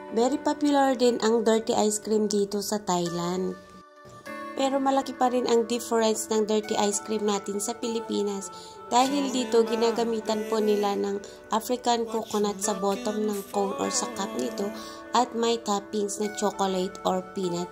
Very popular din ang dirty ice cream dito sa Thailand. Pero malaki pa rin ang difference ng dirty ice cream natin sa Pilipinas dahil dito ginagamitan po nila ng African coconut sa bottom ng cone or sa cup nito at may toppings na chocolate or peanut